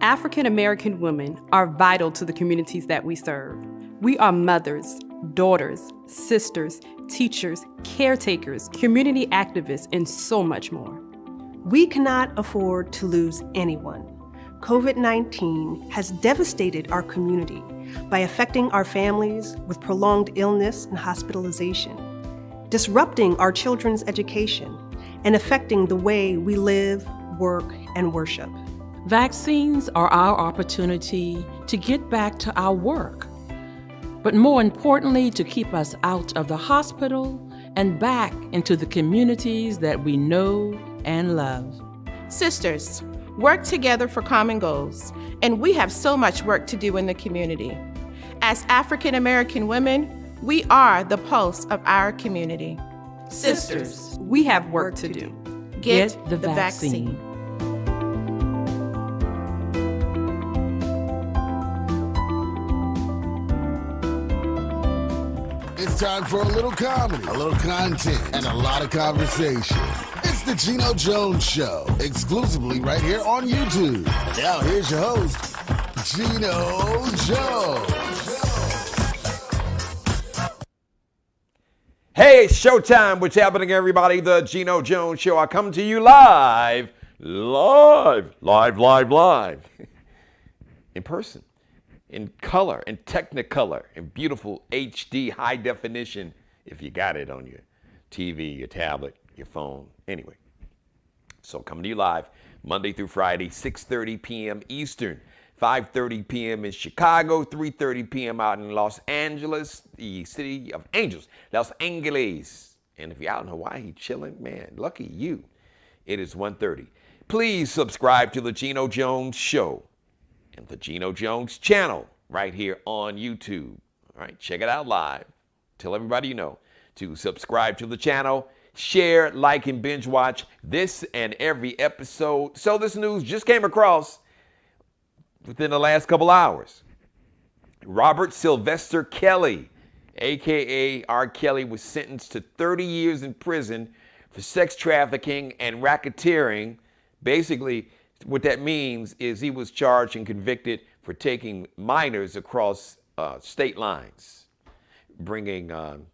African American women are vital to the communities that we serve. We are mothers, daughters, sisters, teachers, caretakers, community activists, and so much more. We cannot afford to lose anyone. COVID-19 has devastated our community by affecting our families with prolonged illness and hospitalization, disrupting our children's education, and affecting the way we live, work, and worship. Vaccines are our opportunity to get back to our work, but more importantly, to keep us out of the hospital and back into the communities that we know and love. Sisters, work together for common goals, and we have so much work to do in the community. As African American women, we are the pulse of our community. Sisters, we have work to do. Get the vaccine. It's time for a little comedy, a little content, and a lot of conversation. It's the Geno Jones Show, exclusively right here on YouTube. Now here's your host, Geno Jones. Hey, it's showtime. What's happening, everybody? The Geno Jones Show. I come to you live, in person, in color, in Technicolor, in beautiful HD high definition, if you got it on your TV, your tablet, your phone. Anyway, so coming to you live Monday through Friday, 6:30 p.m. Eastern, 5:30 p.m. in Chicago, 3:30 p.m. out in Los Angeles, the city of angels, Los Angeles. And if you're out in Hawaii chilling, man, lucky you. It is 1:30. Please subscribe to the Geno Jones Show and the Geno Jones channel right here on YouTube. All right, check it out live. Tell everybody you know to subscribe to the channel, share, like, and binge watch this and every episode. So this news just came across within the last couple hours. Robert Sylvester Kelly, a.k.a. R. Kelly, was sentenced to 30 years in prison for sex trafficking and racketeering. Basically, what that means is he was charged and convicted for taking minors across state lines, bringing, I'm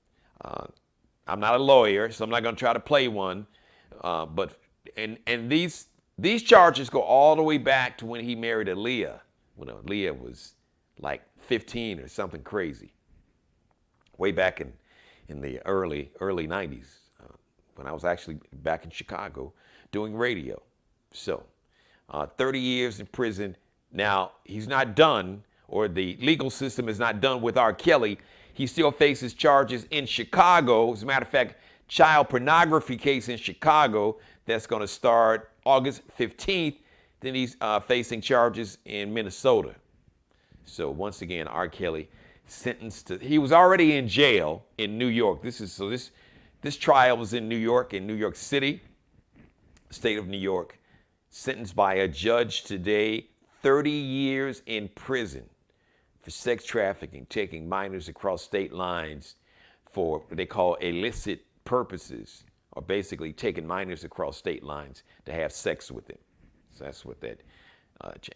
not a lawyer, so I'm not going to try to play one, but these charges go all the way back to when he married Aaliyah, when Aaliyah was like 15 or something crazy, way back in the early 90s, when I was actually back in Chicago doing radio. So 30 years in prison. Now, he's not done, or the legal system is not done with R. Kelly. He still faces charges in Chicago. As a matter of fact, child pornography case in Chicago that's going to start August 15th. Then he's facing charges in Minnesota. So once again, R. Kelly sentenced to, he was already in jail in New York. This trial was in New York City, state of New York. Sentenced by a judge today, 30 years in prison for sex trafficking, taking minors across state lines for what they call illicit purposes, or basically taking minors across state lines to have sex with them. So that's what that,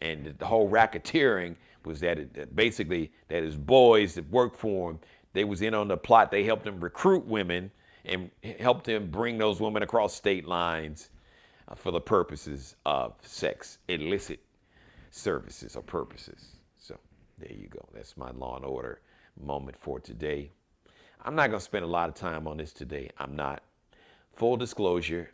and the whole racketeering was that basically that his boys that worked for him, they was in on the plot. They helped him recruit women and helped him bring those women across state lines for the purposes of sex, illicit services or purposes. So there you go. That's my Law and Order moment for today. I'm not going to spend a lot of time on this today. I'm not. Full disclosure,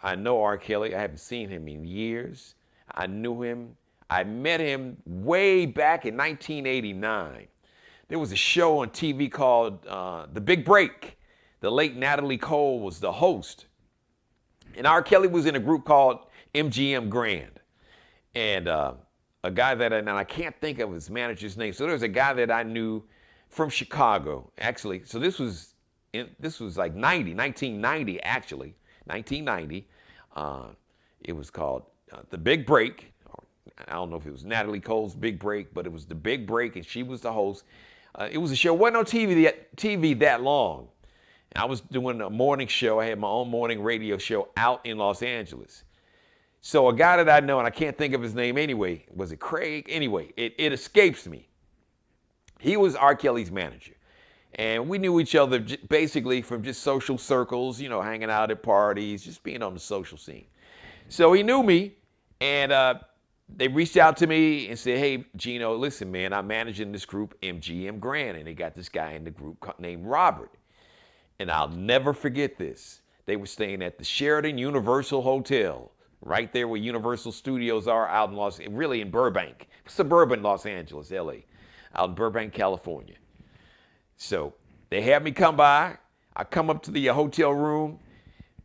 I know R. Kelly. I haven't seen him in years. I knew him. I met him way back in 1989. There was a show on TV called The Big Break. The late Natalie Cole was the host. And R. Kelly was in a group called MGM Grand. And a guy that, and I can't think of his manager's name. So there was a guy that I knew from Chicago, actually. So this was like 1990, actually, 1990. It was called The Big Break. I don't know if it was Natalie Cole's Big Break, but it was The Big Break, and she was the host. It was a show, wasn't on TV that long. I was doing a morning show. I had my own morning radio show out in Los Angeles. So a guy that I know, and I can't think of his name anyway, was it Craig? Anyway, it escapes me. He was R. Kelly's manager. And we knew each other basically from just social circles, you know, hanging out at parties, just being on the social scene. So he knew me, and they reached out to me and said, hey, Geno, listen, man, I'm managing this group, MGM Grand, and they got this guy in the group named Robert. And I'll never forget this. They were staying at the Sheraton Universal Hotel, right there where Universal Studios are out in really in Burbank, suburban Los Angeles, LA, out in Burbank, California. So they had me come by. I come up to the hotel room,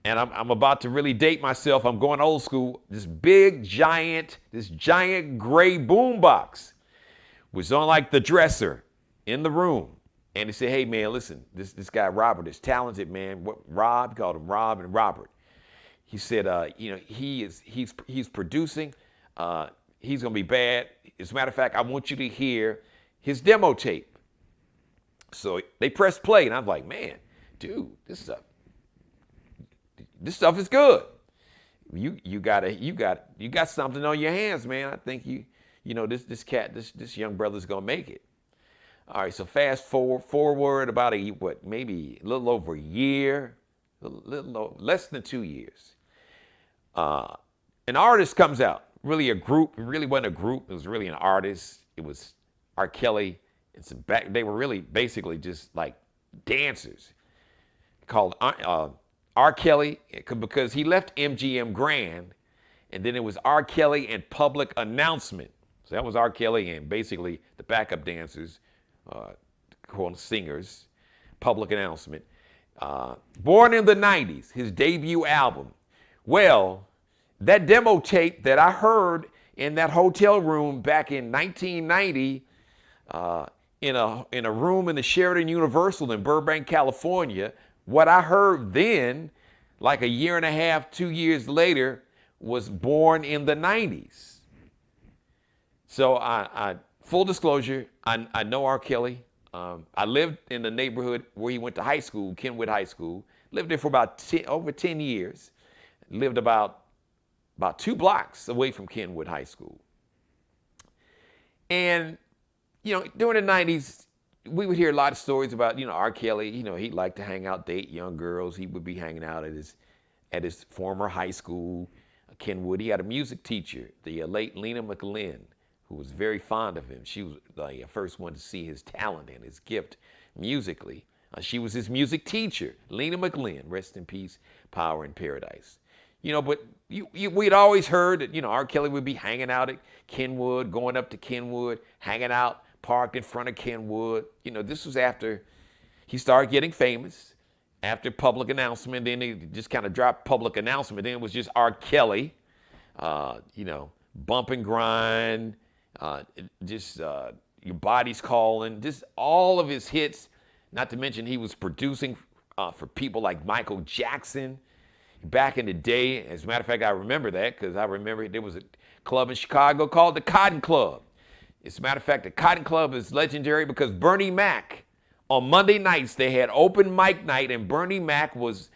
and I'm about to really date myself. I'm going old school. This giant gray boombox was on like the dresser in the room. And he said, hey, man, listen, this guy Robert is talented, man. Rob, he called him Rob and Robert. He said, you know, he's producing. He's going to be bad. As a matter of fact, I want you to hear his demo tape. So they pressed play, and I was like, man, dude, this stuff is good. You got something on your hands, man. I think you know this young brother's gonna make it. All right, so fast forward about maybe a little over a year, less than 2 years. An artist comes out. Really a group. It really wasn't a group. It was really an artist. It was R. Kelly and they were really basically just like dancers. Called R. Kelly, because he left MGM Grand, and then it was R. Kelly and Public Announcement. So that was R. Kelly and basically the backup dancers, called singers, Public Announcement. Born in the 90s, his debut album. Well, that demo tape that I heard in that hotel room back in 1990, in a room in the Sheraton Universal in Burbank, California, what I heard then, like a year and a half, 2 years later, was born in the 90s. So I full disclosure, I know R. Kelly. I lived in the neighborhood where he went to high school, Kenwood High School. Lived there for about over 10 years. Lived about 2 blocks away from Kenwood High School. And, you know, during the 90s, we would hear a lot of stories about, you know, R. Kelly. You know, he liked to hang out, date young girls. He would be hanging out at his former high school, Kenwood. He had a music teacher, the late Lena McLean, who was very fond of him. She was the first one to see his talent and his gift musically. She was his music teacher, Lena McLean, rest in peace, power in paradise. You know, but we'd always heard that, you know, R. Kelly would be hanging out at Kenwood, going up to Kenwood, hanging out, parked in front of Kenwood. You know, this was after he started getting famous, after Public Announcement. Then he just kind of dropped Public Announcement. Then it was just R. Kelly, you know, Bump and Grind, Your Body's Calling, just all of his hits. Not to mention he was producing for people like Michael Jackson back in the day. As a matter of fact, I remember that because I remember there was a club in Chicago called the Cotton Club. As a matter of fact, the Cotton Club is legendary because Bernie Mac, on Monday nights, they had open mic night, and Bernie Mac was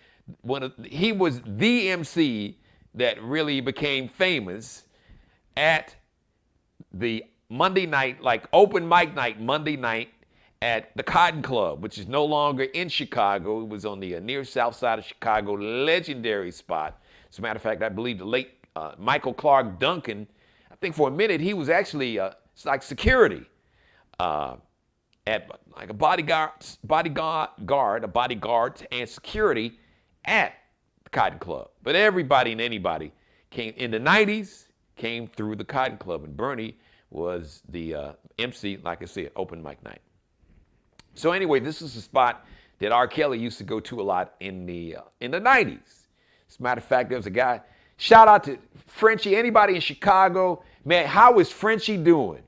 he was the MC that really became famous at the Monday night, like open mic night Monday night at the Cotton Club, which is no longer in Chicago. It was on the near south side of Chicago, legendary spot. As a matter of fact, I believe the late Michael Clark Duncan, I think for a minute he was actually like security at like a bodyguard and security at the Cotton Club. But everybody and anybody came in the 90s, came through the Cotton Club, and Bernie was the MC, like I said, open mic night. So anyway, this is a spot that R. Kelly used to go to a lot in the 90s. As a matter of fact, there was a guy, shout out to Frenchie, anybody in Chicago, man, how is Frenchie doing?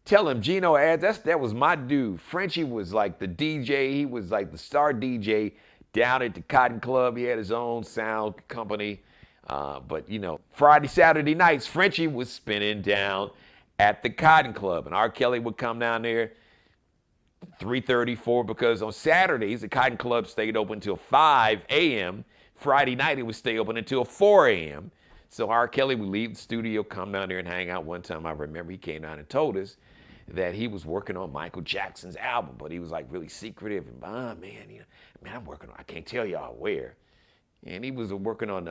Tell him, Geno ads, that was my dude. Frenchie was like the DJ, he was like the star DJ down at the Cotton Club. He had his own sound company. But, you know, Friday, Saturday nights, Frenchie was spinning down at the Cotton Club. And R. Kelly would come down there 3:30, 4, because on Saturdays, the Cotton Club stayed open until 5 a.m. Friday night, it would stay open until 4 a.m. So R. Kelly would leave the studio, come down there and hang out. One time I remember he came down and told us that he was working on Michael Jackson's album, but he was like really secretive and, man, I'm working on, I can't tell y'all where. And he was working on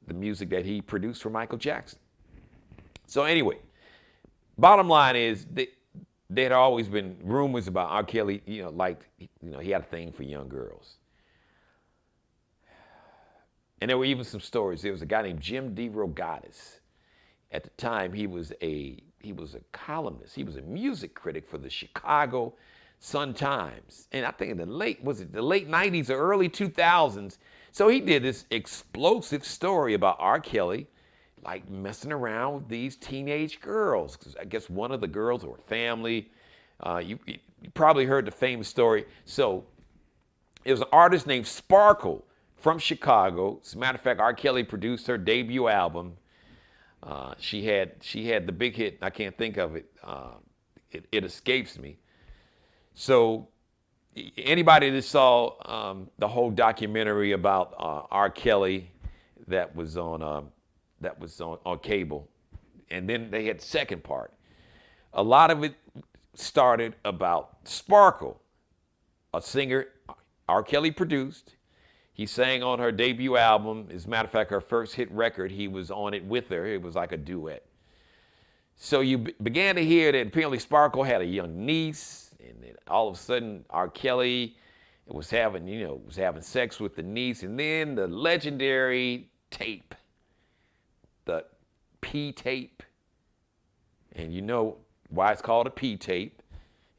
the music that he produced for Michael Jackson. So anyway, bottom line is there had always been rumors about R. Kelly, he had a thing for young girls. And there were even some stories. There was a guy named Jim DeRogatis. At the time, he was a columnist. He was a music critic for the Chicago Sun-Times. And I think in the late 90s or early 2000s. So he did this explosive story about R. Kelly, like messing around with these teenage girls. 'Cause I guess one of the girls or family, you probably heard the famous story. So it was an artist named Sparkle from Chicago. As a matter of fact, R. Kelly produced her debut album. She had the big hit. I can't think of it. It escapes me. So anybody that saw the whole documentary about R. Kelly that was on cable, and then they had the second part. A lot of it started about Sparkle, a singer R. Kelly produced. He sang on her debut album. As a matter of fact, her first hit record, he was on it with her. It was like a duet. So you began to hear that apparently Sparkle had a young niece, and then all of a sudden R. Kelly was having sex with the niece, and then the legendary tape, the P tape, and you know why it's called a P tape,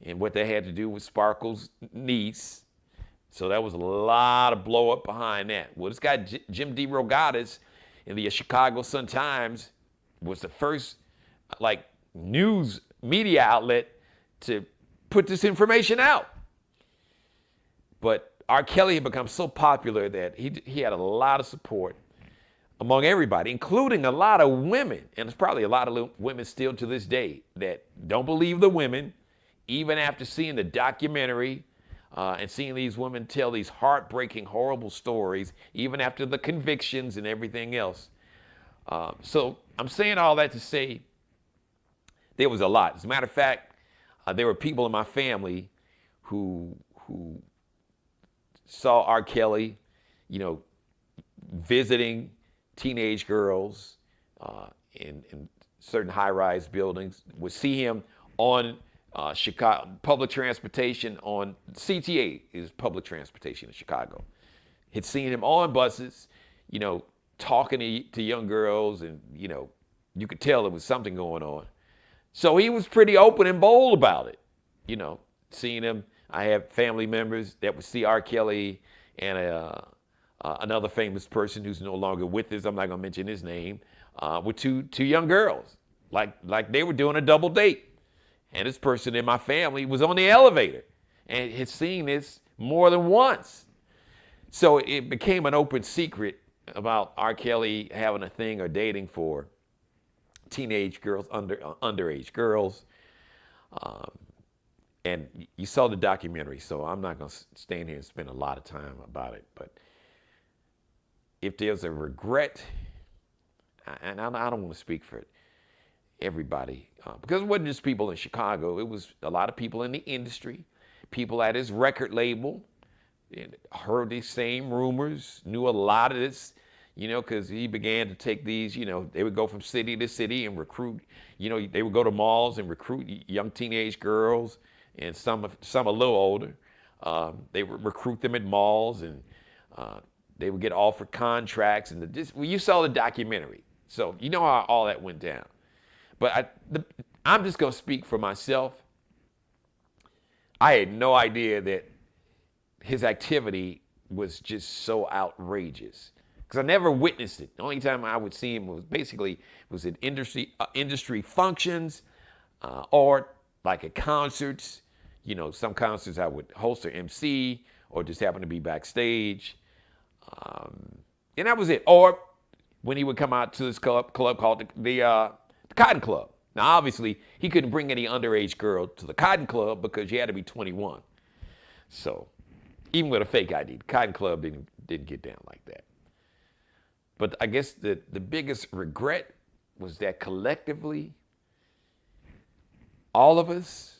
and what they had to do with Sparkle's niece. So that was a lot of blow up behind that. Well, this guy, Jim DeRogatis in the Chicago Sun-Times, was the first news media outlet to put this information out. But R. Kelly had become so popular that he had a lot of support among everybody, including a lot of women. And there's probably a lot of women still to this day that don't believe the women, even after seeing the documentary. And seeing these women tell these heartbreaking, horrible stories, even after the convictions and everything else. So I'm saying all that to say there was a lot. As a matter of fact, there were people in my family who saw R. Kelly, visiting teenage girls in certain high-rise buildings, would see him on Chicago public transportation on CTA is public transportation in Chicago. Had seen him on buses, talking to young girls, and you could tell there was something going on. So he was pretty open and bold about it. Seeing him. I have family members that would see R. Kelly and another famous person who's no longer with us. I'm not gonna mention his name. With two young girls, like they were doing a double date. And this person in my family was on the elevator and had seen this more than once. So it became an open secret about R. Kelly having a thing or dating for teenage girls, underage girls. And you saw the documentary, so I'm not going to stand here and spend a lot of time about it. But if there's a regret, and I don't want to speak for everybody, because it wasn't just people in Chicago. It was a lot of people in the industry, people at his record label, heard these same rumors, knew a lot of this, because he began to take these, they would go from city to city and recruit, they would go to malls and recruit young teenage girls, and some a little older. They would recruit them at malls, and they would get offered contracts. And you saw the documentary, so you know how all that went down. But I'm just going to speak for myself. I had no idea that his activity was just so outrageous, because I never witnessed it. The only time I would see him was at industry functions, or like at concerts. Some concerts I would host or MC, or just happen to be backstage, and that was it. Or when he would come out to this club called the Cotton Club. Now, obviously, he couldn't bring any underage girl to the Cotton Club because you had to be 21. So, even with a fake ID, the Cotton Club didn't get down like that. But I guess the biggest regret was that collectively, all of us,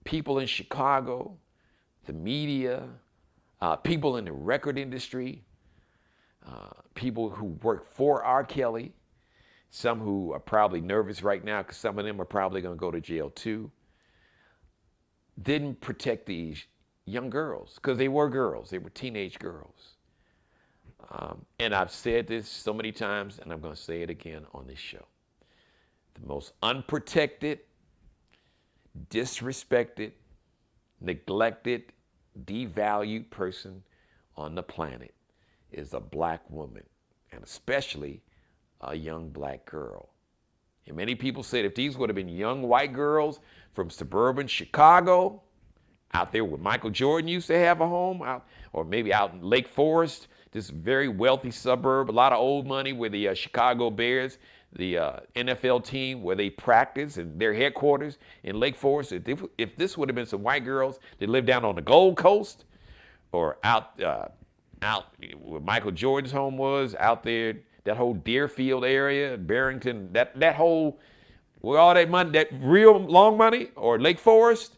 people in Chicago, the media, people in the record industry, people who work for R. Kelly, some who are probably nervous right now because some of them are probably going to go to jail too, didn't protect these young girls because they were girls. They were teenage girls. And I've said this so many times, and I'm going to say it again on this show. The most unprotected, disrespected, neglected, devalued person on the planet is a black woman, and especially a young black girl. And many people said if these would have been young white girls from suburban Chicago, out there where Michael Jordan used to have a home, or maybe out in Lake Forest, this very wealthy suburb, a lot of old money where the Chicago Bears, the NFL team where they practice and their headquarters in Lake Forest, if this would have been some white girls that lived down on the Gold Coast or out where Michael Jordan's home was, out there, that whole Deerfield area, Barrington, that whole, where all that money, that real long money, or Lake Forest,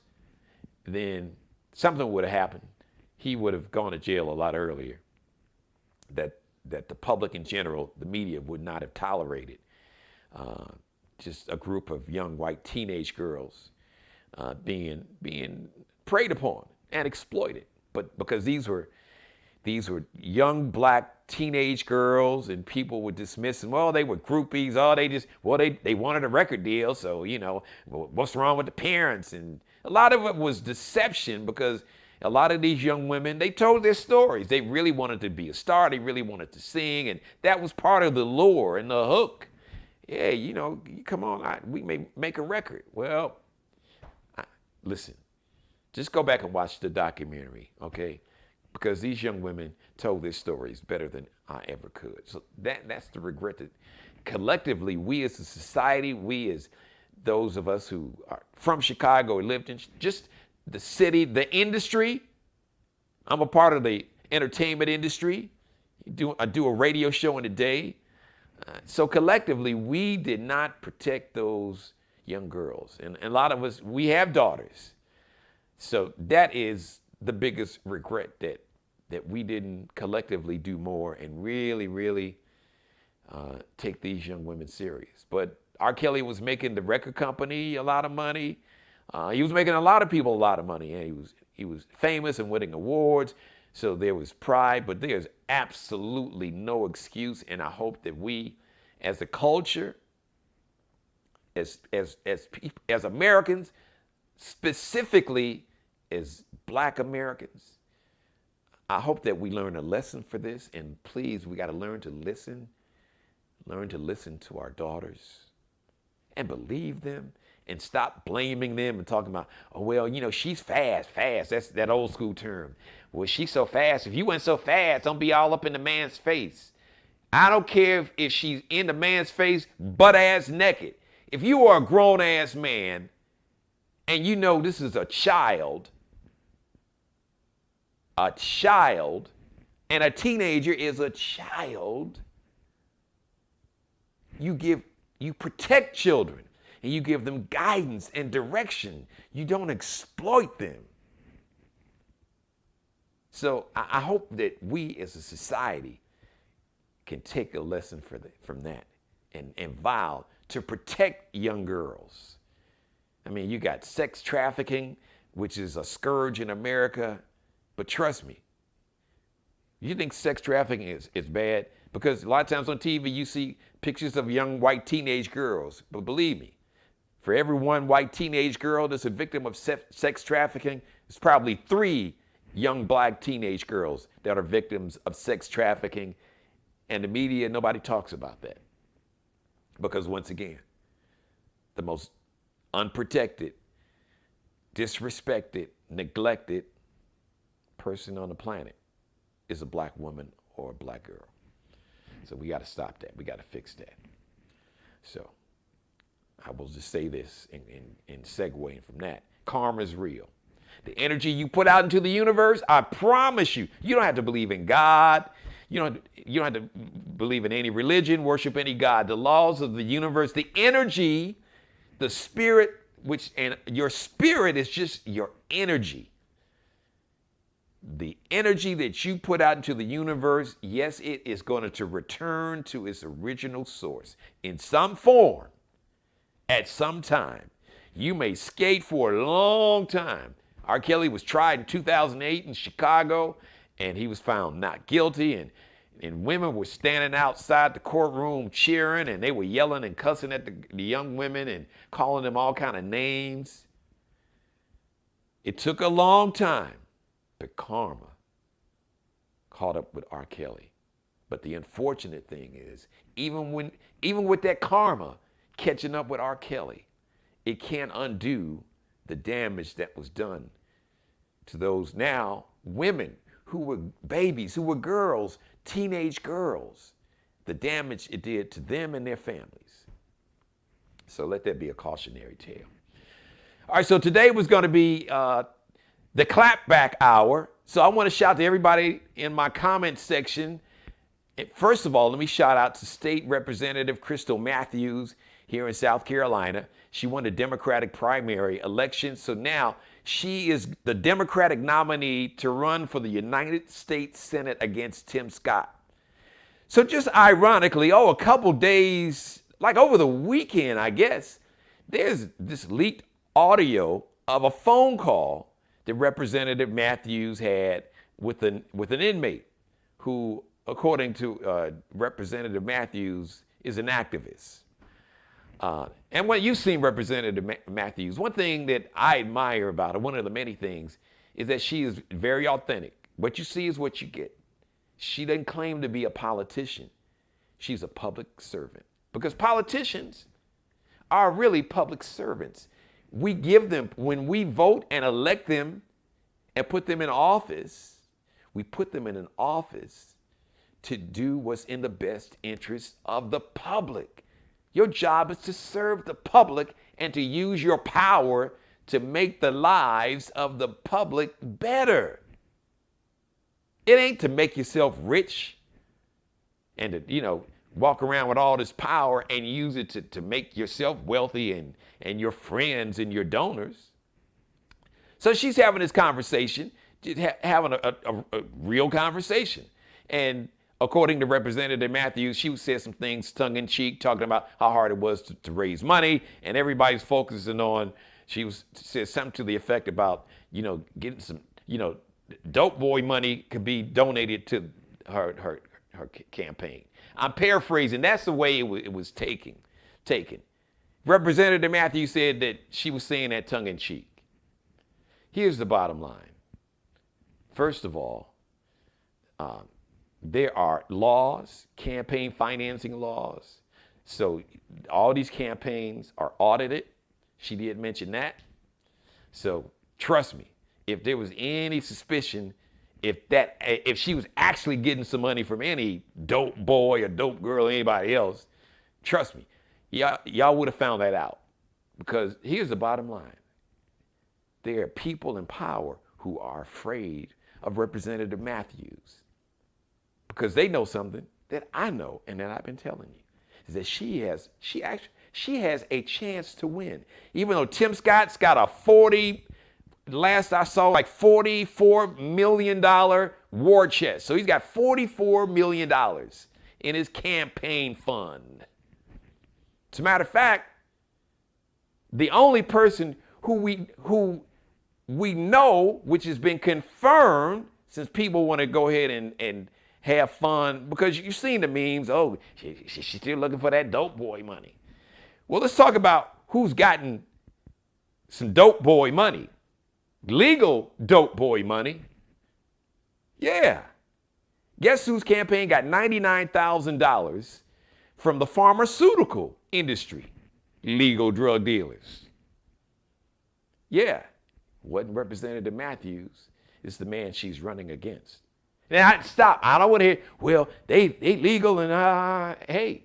then something would have happened. He would have gone to jail a lot earlier. That the public in general, the media, would not have tolerated just a group of young white teenage girls being preyed upon and exploited. But because these were young black teenage girls, and people would dismiss them. Well, they were groupies. Oh, they wanted a record deal. So, what's wrong with the parents? And a lot of it was deception, because a lot of these young women, they told their stories. They really wanted to be a star. They really wanted to sing. And that was part of the lure and the hook. Yeah, come on, we may make a record. Well, listen, just go back and watch the documentary, okay? Because these young women told their stories better than I ever could. So that's the regret that collectively, we as a society, we as those of us who are from Chicago or lived in just the city, the industry. I'm a part of the entertainment industry. I do a radio show in a day. So collectively, we did not protect those young girls. And a lot of us, we have daughters. So that is the biggest regret, that we didn't collectively do more and really, really take these young women serious. But R. Kelly was making the record company a lot of money. He was making a lot of people a lot of money. And he was famous and winning awards. So there was pride, but there's absolutely no excuse. And I hope that we, as a culture, as Americans, specifically as Black Americans, I hope that we learn a lesson for this. And please, we got to learn to listen to our daughters and believe them, and stop blaming them and talking about, oh, well, she's fast. That's that old school term. Well, she's so fast. If you went so fast, don't be all up in the man's face. I don't care if she's in the man's face, butt ass naked. If you are a grown ass man and this is a child, and a teenager is a child, you protect children. And you give them guidance and direction. You don't exploit them. So I hope that we as a society can take a lesson from that and vow to protect young girls. I mean, you got sex trafficking, which is a scourge in America. But trust me, you think sex trafficking is bad? Because a lot of times on TV you see pictures of young white teenage girls. But believe me, for every one white teenage girl that's a victim of sex trafficking, there's probably 3 young black teenage girls that are victims of sex trafficking. And the media, nobody talks about that. Because once again, the most unprotected, disrespected, neglected person on the planet is a black woman or a black girl. So we got to stop that. We got to fix that. So I will just say this in segueing from that. Karma is real. The energy you put out into the universe, I promise you, you don't have to believe in God. You don't have to believe in any religion, worship any God. The laws of the universe, the energy, the spirit, and your spirit is just your energy. The energy that you put out into the universe, yes, it is going to return to its original source in some form at some time. You may skate for a long time. R. Kelly was tried in 2008 in Chicago, and he was found not guilty, and women were standing outside the courtroom cheering, and they were yelling and cussing at the young women and calling them all kind of names. It took a long time, but karma caught up with R. Kelly. But the unfortunate thing is, even with that karma catching up with R. Kelly, it can't undo the damage that was done to those now women who were babies, who were girls, teenage girls, the damage it did to them and their families. So let that be a cautionary tale. All right, so today was going to be the clapback hour. So I want to shout to everybody in my comment section. First of all, let me shout out to State Representative Crystal Matthews here in South Carolina. She won the Democratic primary election, so now she is the Democratic nominee to run for the United States Senate against Tim Scott. So just ironically, a couple days, like over the weekend, I guess, there's this leaked audio of a phone call that Representative Matthews had with an inmate who, according to Representative Matthews, is an activist. And when you've seen Representative Matthews, one thing that I admire about her, one of the many things, is that she is very authentic. What you see is what you get. She doesn't claim to be a politician. She's a public servant. Because politicians are really public servants. We give them, when we vote and elect them and put them in office, we put them in an office to do what's in the best interest of the public. Your job is to serve the public and to use your power to make the lives of the public better. It ain't to make yourself rich and to, walk around with all this power and use it to make yourself wealthy and your friends and your donors. So she's having this conversation, having a real conversation. And according to Representative Matthews, she said some things tongue-in-cheek, talking about how hard it was to raise money, and everybody's focusing on, said something to the effect about, getting some, dope boy money could be donated to her campaign. I'm paraphrasing. That's the way it was taken. Representative Matthews said that she was saying that tongue-in-cheek. Here's the bottom line. First of all, there are laws, campaign financing laws. So all these campaigns are audited. She did mention that. So trust me, if there was any suspicion, if she was actually getting some money from any dope boy or dope girl or anybody else, trust me, y'all would have found that out. Because here's the bottom line. There are people in power who are afraid of Representative Matthews. Because they know something that I know and that I've been telling you, is that she has a chance to win. Even though Tim Scott's got last I saw, like $44 million war chest. So he's got $44 million in his campaign fund. As a matter of fact, the only person who we know, which has been confirmed, since people want to go ahead and have fun, because you've seen the memes, she's still looking for that dope boy money. Well, let's talk about who's gotten some dope boy money. Legal dope boy money. Yeah. Guess whose campaign got $99,000 from the pharmaceutical industry? Legal drug dealers. Yeah. Wasn't Representative Matthews. It's the man she's running against. Now, stop. I don't want to hear, well, they legal and, hey.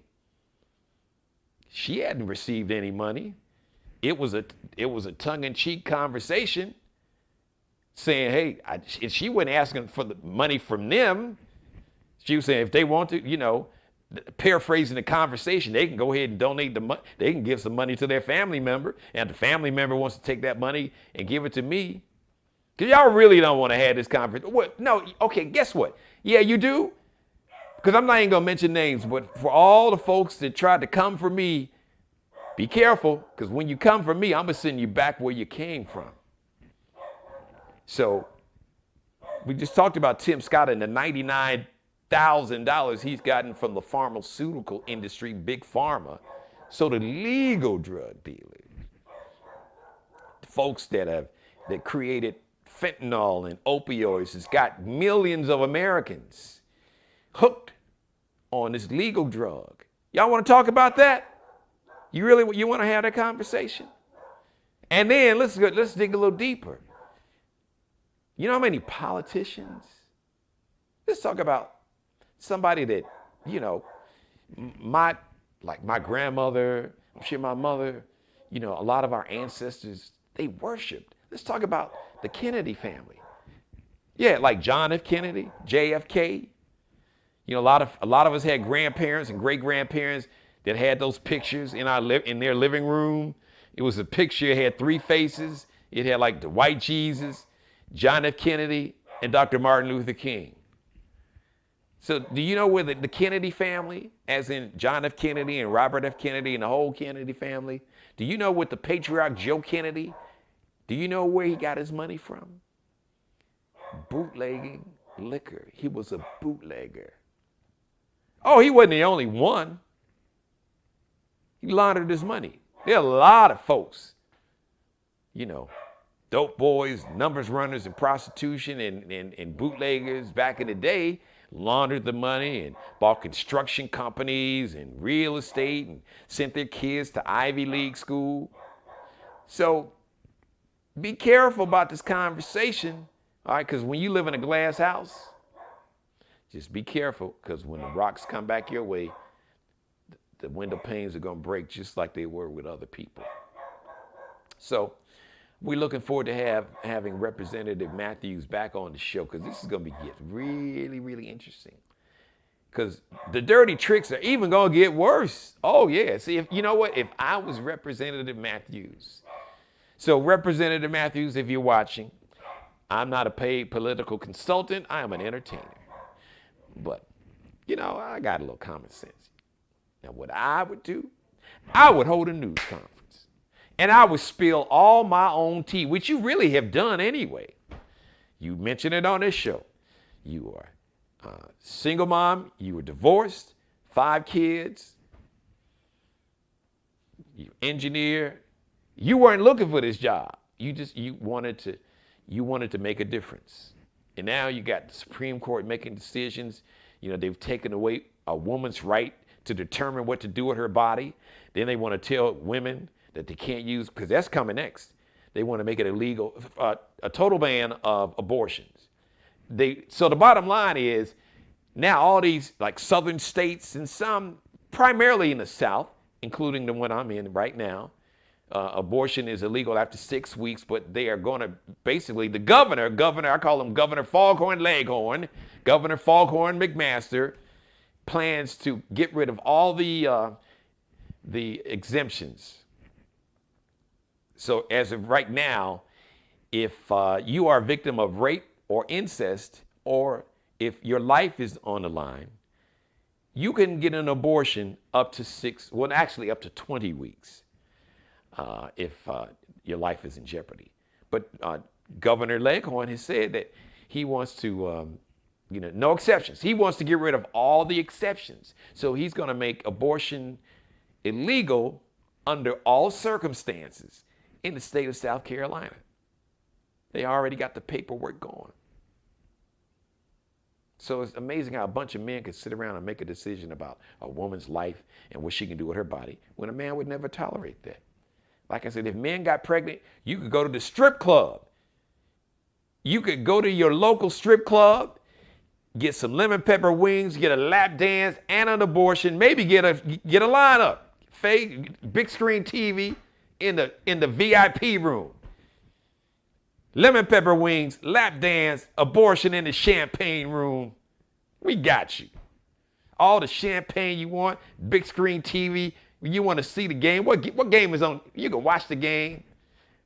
She hadn't received any money. It was a tongue-in-cheek conversation saying, hey, if she wasn't asking for the money from them, She was saying if they want to, paraphrasing the conversation, they can go ahead and donate the money. They can give some money to their family member, and if the family member wants to take that money and give it to me, because y'all really don't want to have this conversation. What? No, okay, guess what? Yeah, you do. Because I'm not even going to mention names, but for all the folks that tried to come for me, be careful, because when you come for me, I'm going to send you back where you came from. So we just talked about Tim Scott and the $99,000 he's gotten from the pharmaceutical industry, big pharma. So the legal drug dealers, the folks that created fentanyl and opioids, has got millions of Americans hooked on this legal drug. Y'all want to talk about that? You want to have that conversation? And then let's dig a little deeper. You know how many politicians? Let's talk about somebody that, my grandmother, I'm sure my mother, a lot of our ancestors, they worshiped. Let's talk about the Kennedy family. Yeah, like John F. Kennedy, JFK. A lot of us had grandparents and great-grandparents that had those pictures in their living room. It was a picture, it had three faces. It had like the white Jesus, John F. Kennedy, and Dr. Martin Luther King. So do you know where the Kennedy family, as in John F. Kennedy and Robert F. Kennedy and the whole Kennedy family, do you know what the patriarch Joe Kennedy, do you know where he got his money from? Bootlegging liquor. He was a bootlegger. Oh, he wasn't the only one. He laundered his money. There are a lot of folks, dope boys, numbers runners, and prostitution and bootleggers back in the day laundered the money and bought construction companies and real estate and sent their kids to Ivy League school. So be careful about this conversation, all right? Because when you live in a glass house, just be careful, because when the rocks come back your way, the window panes are going to break just like they were with other people. So we're looking forward to having Representative Matthews back on the show, because this is going to get really, really interesting. Because the dirty tricks are even going to get worse. Oh, yeah. See, if I was Representative Matthews. So Representative Matthews, if you're watching, I'm not a paid political consultant. I am an entertainer. But, I got a little common sense. Now, what I would do, I would hold a news conference. And I would spill all my own tea, which you really have done anyway. You mentioned it on this show. You are a single mom. You were divorced, 5 kids. You engineer. You weren't looking for this job. You wanted to make a difference. And now you got the Supreme Court making decisions. They've taken away a woman's right to determine what to do with her body. Then they want to tell women that they can't use, because that's coming next. They want to make it illegal, a total ban of abortions. So the bottom line is, now all these like southern states and some primarily in the South, including the one I'm in right now, abortion is illegal after 6 weeks, but they are going to basically, the governor, I call him Governor Foghorn Leghorn, Governor Foghorn McMaster, plans to get rid of all the exemptions. So as of right now, if you are a victim of rape or incest, or if your life is on the line, you can get an abortion up to 20 weeks. If your life is in jeopardy. But Governor Leghorn has said that he wants to, no exceptions. He wants to get rid of all the exceptions. So he's going to make abortion illegal under all circumstances in the state of South Carolina. They already got the paperwork going. So it's amazing how a bunch of men can sit around and make a decision about a woman's life and what she can do with her body, when a man would never tolerate that. Like I said, if men got pregnant, you could go to the strip club. You could go to your local strip club, get some lemon pepper wings, get a lap dance and an abortion, maybe get a lineup, big screen TV in the VIP room. Lemon pepper wings, lap dance, abortion in the champagne room. We got you. All the champagne you want, big screen TV. You want to see the game. What game is on? You can watch the game.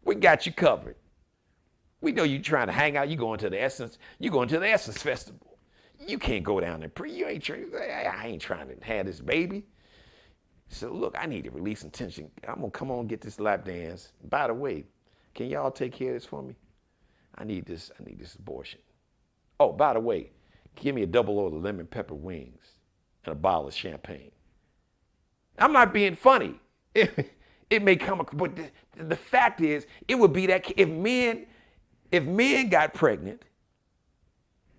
We got you covered. We know you trying to hang out. You going to the Essence. You going to the Essence Festival. You can't go down there. You ain't trying. I ain't trying to have this baby. So look, I need to release some tension. I'm gonna come on and get this lap dance. By the way, can y'all take care of this for me? I need this abortion. Oh, by the way, give me a double order lemon pepper wings and a bottle of champagne. I'm not being funny. It may come, but the fact is, it would be that if men got pregnant,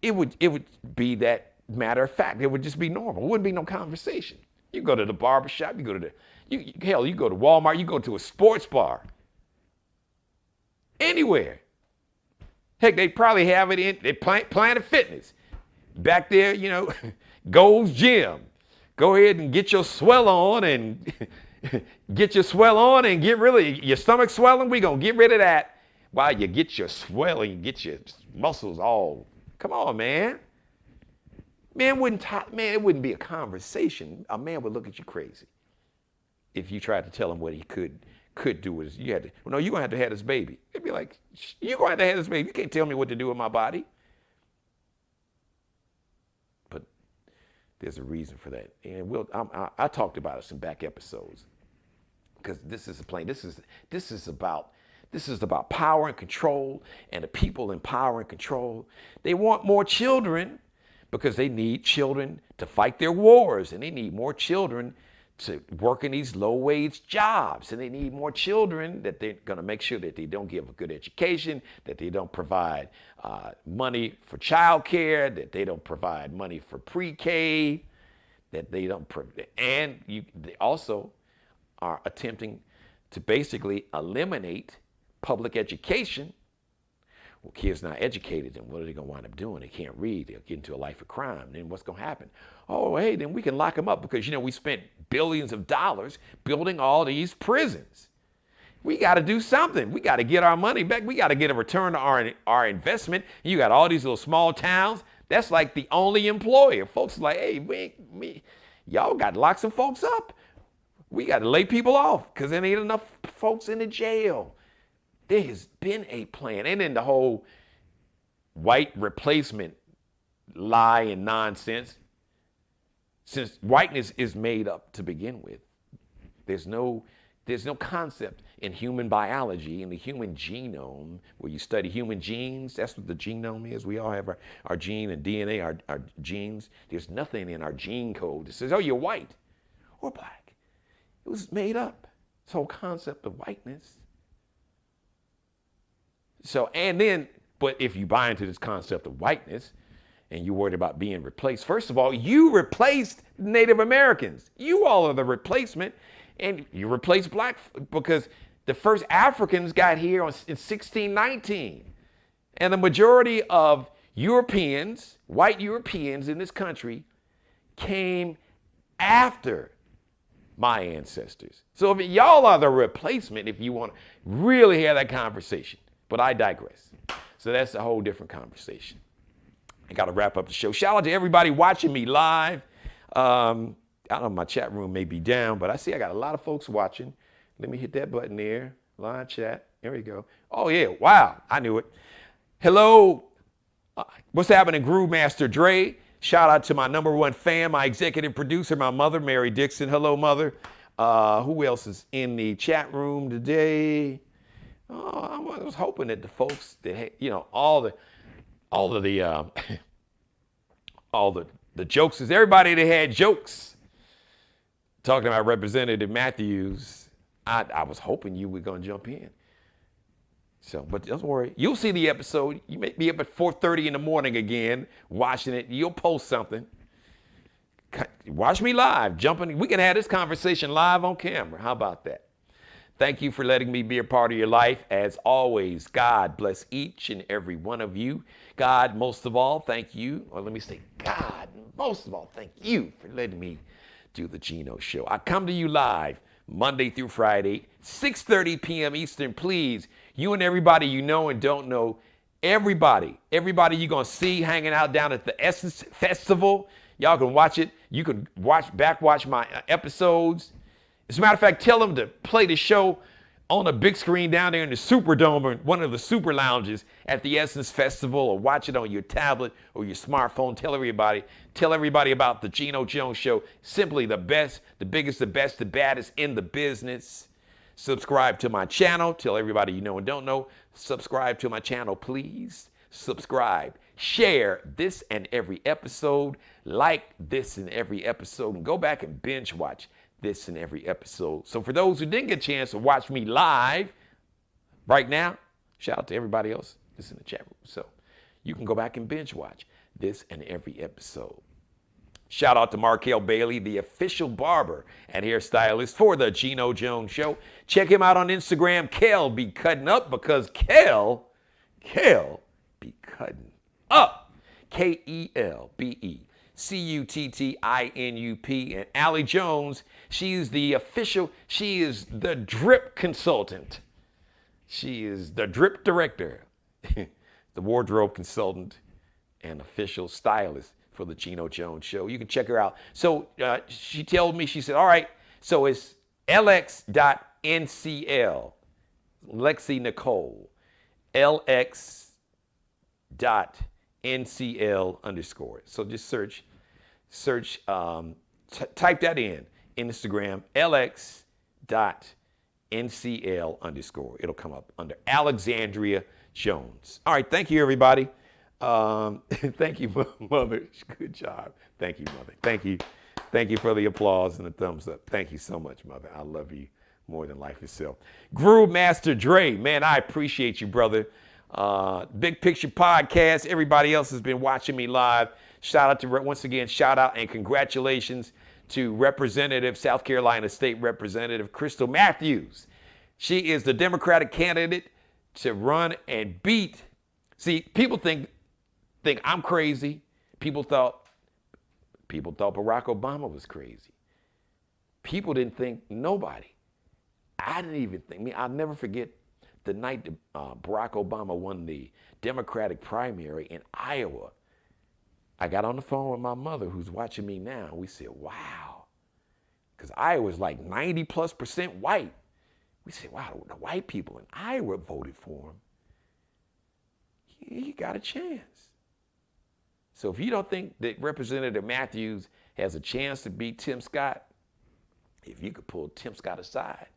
it would be that matter of fact. It would just be normal. It wouldn't be no conversation. You go to the barbershop, you go to you go to Walmart, you go to a sports bar. Anywhere. Heck, they probably have it in Planet Fitness. Back there, Gold's Gym. Go ahead and get your swell on and get rid of your stomach swelling. We're going to get rid of that while you get your swelling, you get your muscles all. Come on, man. It wouldn't be a conversation. A man would look at you crazy if you tried to tell him what he could do with his. You're going to have to have this baby. It'd be like, you're going to have to have this baby. You can't tell me what to do with my body. But there's a reason for that. And I talked about it in some back episodes. Because this is about power and control, and the people in power and control, they want more children because they need children to fight their wars, and they need more children to work in these low-wage jobs, and they need more children that they're going to make sure that they don't give a good education, that they don't provide money for child care, that they don't provide money for pre-K, that they don't, they also are attempting to basically eliminate public education. Well, kids not educated, and what are they going to wind up doing? They can't read. They'll get into a life of crime. Then what's going to happen? Oh, hey, then we can lock them up because, we spent billions of dollars building all these prisons. We got to do something. We got to get our money back. We got to get a return to our investment. You got all these little small towns. That's like the only employer. Folks are like, hey, y'all got to lock some folks up. We got to lay people off because there ain't enough folks in the jail. There has been a plan. And then the whole white replacement lie and nonsense. Since whiteness is made up to begin with, there's no concept in human biology, in the human genome, where you study human genes. That's what the genome is. We all have our gene and DNA, our genes. There's nothing in our gene code that says, oh, you're white or black. It was made up. This whole concept of whiteness. So, but if you buy into this concept of whiteness and you're worried about being replaced, first of all, you replaced Native Americans. You all are the replacement, and you replaced black because the first Africans got here in 1619. And the majority of Europeans, white Europeans in this country, came after my ancestors. So if y'all are the replacement, if you want to really have that conversation. But I digress. So that's a whole different conversation. I got to wrap up the show. Shout out to everybody watching me live. I don't know, my chat room may be down, but I see I got a lot of folks watching. Let me hit that button there. Live chat. There we go. Oh, yeah. Wow. I knew it. Hello. What's happening, Groove Master Dre? Shout out to my number one fan, my executive producer, my mother, Mary Dixon. Hello, mother. Who else is in the chat room today? Oh, I was hoping that the folks that had, all the jokes, everybody that had jokes talking about Representative Matthews. I was hoping you were going to jump in. So, but don't worry, you'll see the episode. You may be up at 4:30 in the morning again, watching it. You'll post something. Watch me live, jumping. We can have this conversation live on camera. How about that? Thank you for letting me be a part of your life. As always, God bless each and every one of you. God, most of all, thank you. Or let me say, God, most of all, thank you for letting me do the Geno Show. I come to you live Monday through Friday, 6:30 p.m. Eastern. Please, you and everybody you know and don't know, Everybody you're going to see hanging out down at the Essence Festival, y'all can watch it. You can watch my episodes. As a matter of fact, tell them to play the show on a big screen down there in the Superdome or one of the super lounges at the Essence Festival, or watch it on your tablet or your smartphone. Tell everybody about the Geno Jones Show. Simply the best, the biggest, the best, the baddest in the business. Subscribe to my channel. Tell everybody you know and don't know. Subscribe to my channel, please. Subscribe. Share this and every episode. Like this and every episode. And go back and binge watch this and every episode. So for those who didn't get a chance to watch me live right now, shout out to everybody else that's in the chat room. So you can go back and binge watch this and every episode. Shout out to Markel Bailey, the official barber and hairstylist for the Geno Jones Show. Check him out on Instagram. Kel be cutting up, because Kel be cutting up. KELBE. CUTTINUP. And Allie Jones, she is the drip consultant. She is the drip director, the wardrobe consultant, and official stylist for the Geno Jones Show. You can check her out. So she told me, she said, all right, so it's lx.ncl, Lexi Nicole, lx.ncl_. So just search, type that in Instagram, lx.ncl_. It'll come up under Alexandria Jones. All right, thank you, everybody. Thank you, Mother. Good job. Thank you, Mother. Thank you for the applause and the thumbs up. Thank you so much, Mother. I love you more than life itself. Groove Master Dre, man, I appreciate you, brother. Big Picture Podcast. Everybody else has been watching me live. Shout out and congratulations to South Carolina State Representative Crystal Matthews. She is the Democratic candidate to run and beat. See, people think I'm crazy. People thought Barack Obama was crazy. People didn't think nobody. I didn't even think. I'll never forget the night Barack Obama won the Democratic primary in Iowa. I got on the phone with my mother, who's watching me now. We said, wow. Because Iowa's like 90+% white. We said, wow, the white people in Iowa voted for him. He got a chance. So if you don't think that Representative Matthews has a chance to beat Tim Scott, if you could pull Tim Scott aside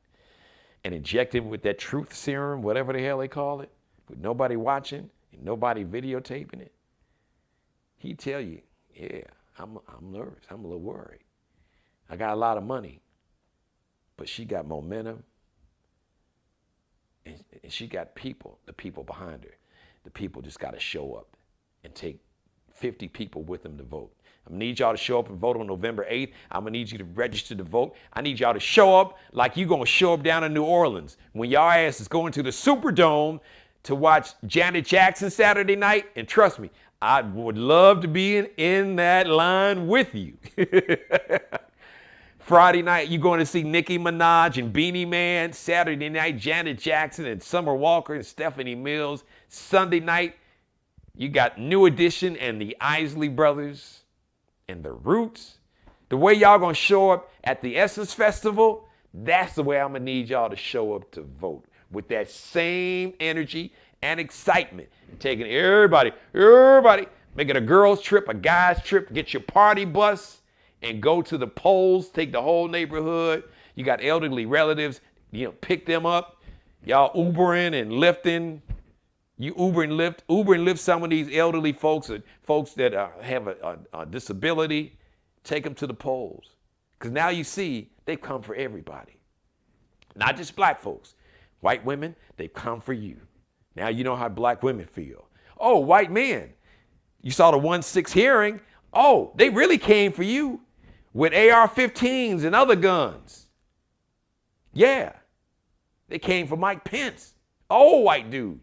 and inject him with that truth serum, whatever the hell they call it, with nobody watching and nobody videotaping it, he'd tell you, yeah, I'm nervous. I'm a little worried. I got a lot of money, but she got momentum, and she got people, the people behind her. The people just got to show up and take 50 people with them to vote. I'm gonna need y'all to show up and vote on November 8th. I'm gonna need you to register to vote. I need y'all to show up like you're gonna show up down in New Orleans when y'all ass is going to the Superdome to watch Janet Jackson Saturday night. And trust me, I would love to be in that line with you. Friday night, you're going to see Nicki Minaj and Beanie Man. Saturday night, Janet Jackson and Summer Walker and Stephanie Mills. Sunday night, you got New Edition and the Isley Brothers and the Roots. The way y'all going to show up at the Essence Festival, that's the way I'm going to need y'all to show up to vote. With that same energy and excitement. Taking everybody, making a girl's trip, a guy's trip, get your party bus, and go to the polls, take the whole neighborhood. You got elderly relatives, pick them up. Y'all Ubering and Lyfting. You Uber and Lyft some of these elderly folks that have a disability. Take them to the polls. Because now you see they've come for everybody. Not just black folks. White women, they've come for you. Now you know how black women feel. Oh, white men, you saw the 1-6 hearing. Oh, they really came for you with AR-15s and other guns. Yeah, they came for Mike Pence. Old white dude.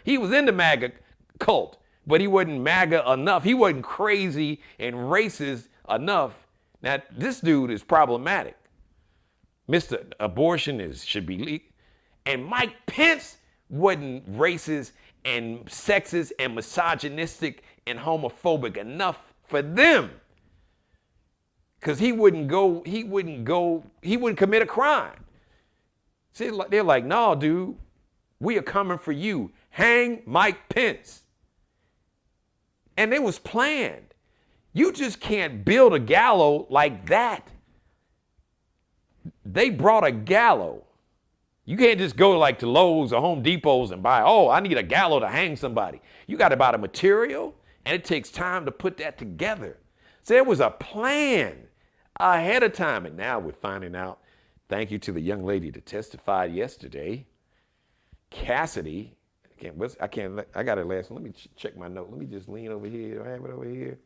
He was in the MAGA cult, but he wasn't MAGA enough. He wasn't crazy and racist enough. Now, this dude is problematic. Mr. Abortion should be legal. And Mike Pence wasn't racist and sexist and misogynistic and homophobic enough for them. Because he wouldn't commit a crime. See, they're like, no, dude, we are coming for you. Hang Mike Pence. And it was planned. You just can't build a gallows like that. They brought a gallows. You can't just go like to Lowe's or Home Depots and buy, oh, I need a gallows to hang somebody. You got to buy the material, and it takes time to put that together. So there was a plan ahead of time, and now we're finding out, thank you to the young lady that testified yesterday, Cassidy. I got it last one. Let me check my note. Let me just lean over here. I have it over here.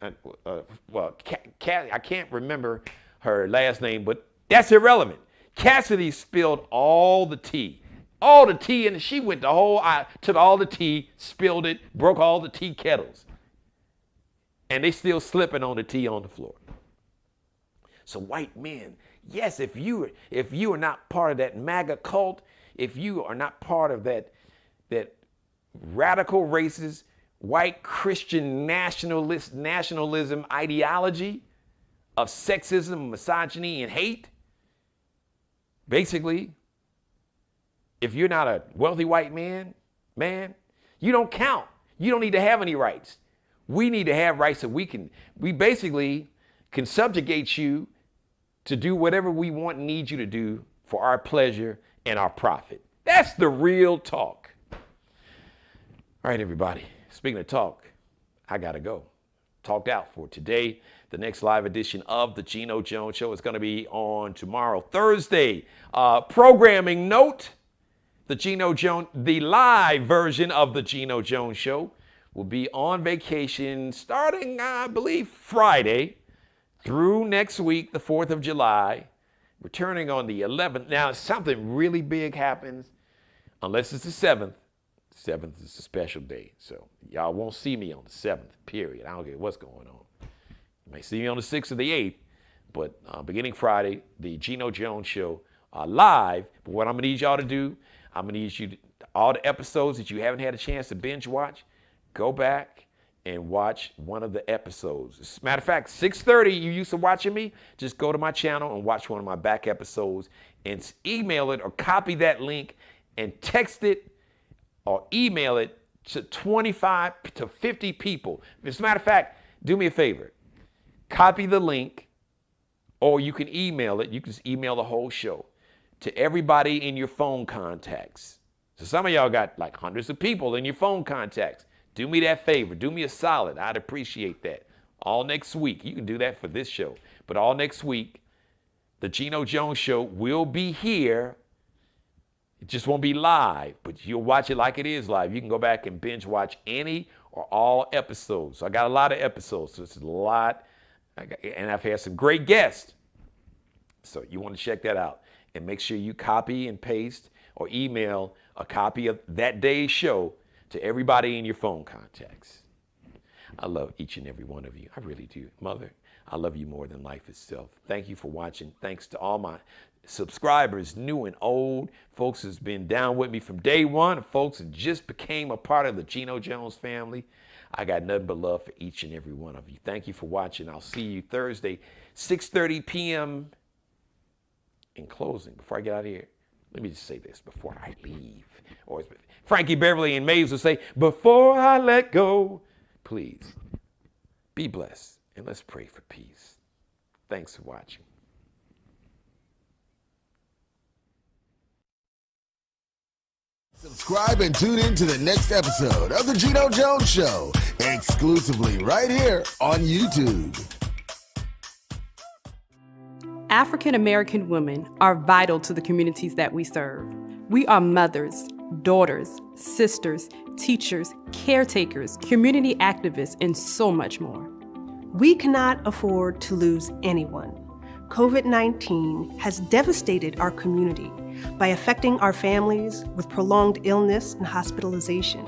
I can't remember her last name, but that's irrelevant. Cassidy spilled all the tea, and she went took all the tea, spilled it, broke all the tea kettles, and they still slipping on the tea on the floor. So white men, yes, if you are not part of that MAGA cult, if you are not part of that radical racist, white Christian nationalism ideology of sexism, misogyny, and hate, basically, if you're not a wealthy white man, you don't count. You don't need to have any rights. We need to have rights so we basically can subjugate you to do whatever we want and need you to do for our pleasure and our profit. That's the real talk. All right, everybody. Speaking of talk, I got to go. Talked out for today. The next live edition of the Geno Jones Show is going to be on tomorrow, Thursday. Programming note, the live version of the Geno Jones Show will be on vacation starting, I believe, Friday through next week, the 4th of July, returning on the 11th. Now, if something really big happens, unless it's the 7th. The 7th is a special day, so y'all won't see me on the 7th, period. I don't care what's going on. You may see me on the 6th or the 8th, but beginning Friday, the Geno Jones Show live. But what I'm going to need y'all to do, I'm going to need you to, all the episodes that you haven't had a chance to binge watch, go back and watch one of the episodes. As a matter of fact, 6:30, you used to watching me, just go to my channel and watch one of my back episodes and email it or copy that link and text it or email it to 25 to 50 people. As a matter of fact, do me a favor. Copy the link, or you can email it. You can just email the whole show to everybody in your phone contacts. So some of y'all got like hundreds of people in your phone contacts. Do me that favor. Do me a solid. I'd appreciate that. All next week. You can do that for this show. But all next week, the Geno Jones Show will be here. It just won't be live, but you'll watch it like it is live. You can go back and binge watch any or all episodes. So I got a lot of episodes, so it's a lot. And I've had some great guests. So you want to check that out. And make sure you copy and paste or email a copy of that day's show to everybody in your phone contacts. I love each and every one of you. I really do. Mother, I love you more than life itself. Thank you for watching. Thanks to all my subscribers, new and old, folks has been down with me from day one, folks that just became a part of the Geno Jones family. I got nothing but love for each and every one of you. Thank you for watching. I'll see you Thursday, 6:30 p.m. In closing, before I get out of here, let me just say this before I leave. Or as Frankie Beverly and Maves will say, before I let go, please be blessed and let's pray for peace. Thanks for watching. Subscribe and tune in to the next episode of the Geno Jones Show, exclusively right here on YouTube. African American women are vital to the communities that we serve. We are mothers, daughters, sisters, teachers, caretakers, community activists, and so much more. We cannot afford to lose anyone. COVID-19 has devastated our community by affecting our families with prolonged illness and hospitalization,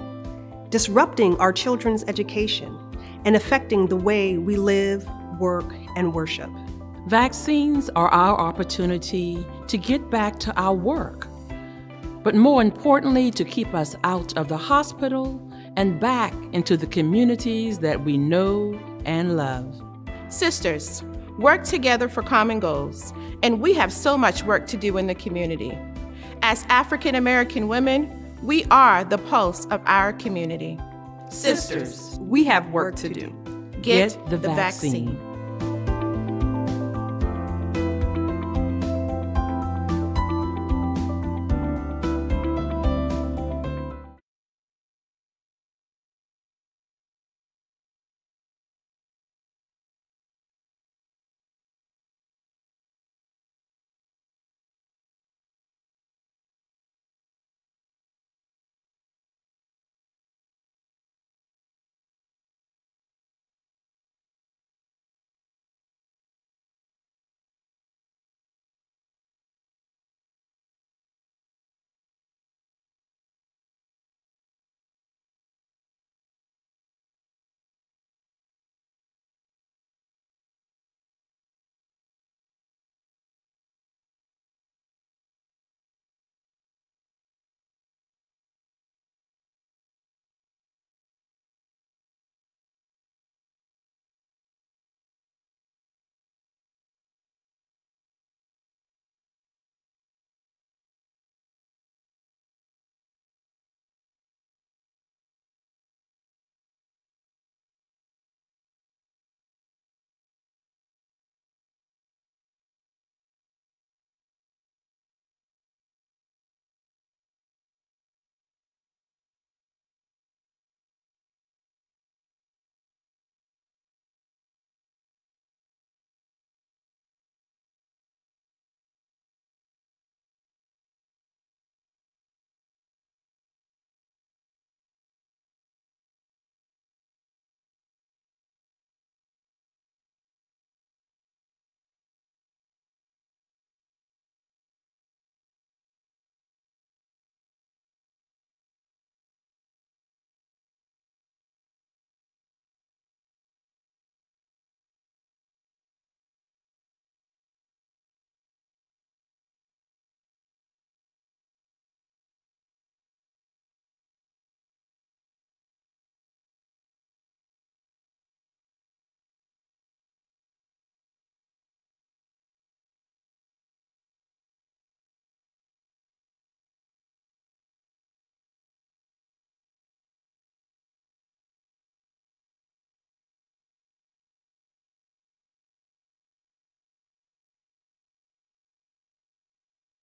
disrupting our children's education, and affecting the way we live, work, and worship. Vaccines are our opportunity to get back to our work. but more importantly, to keep us out of the hospital and back into the communities that we know and love. Sisters, work together for common goals, and we have so much work to do in the community. As African American women, we are the pulse of our community. Sisters, we have work to do. Get the vaccine.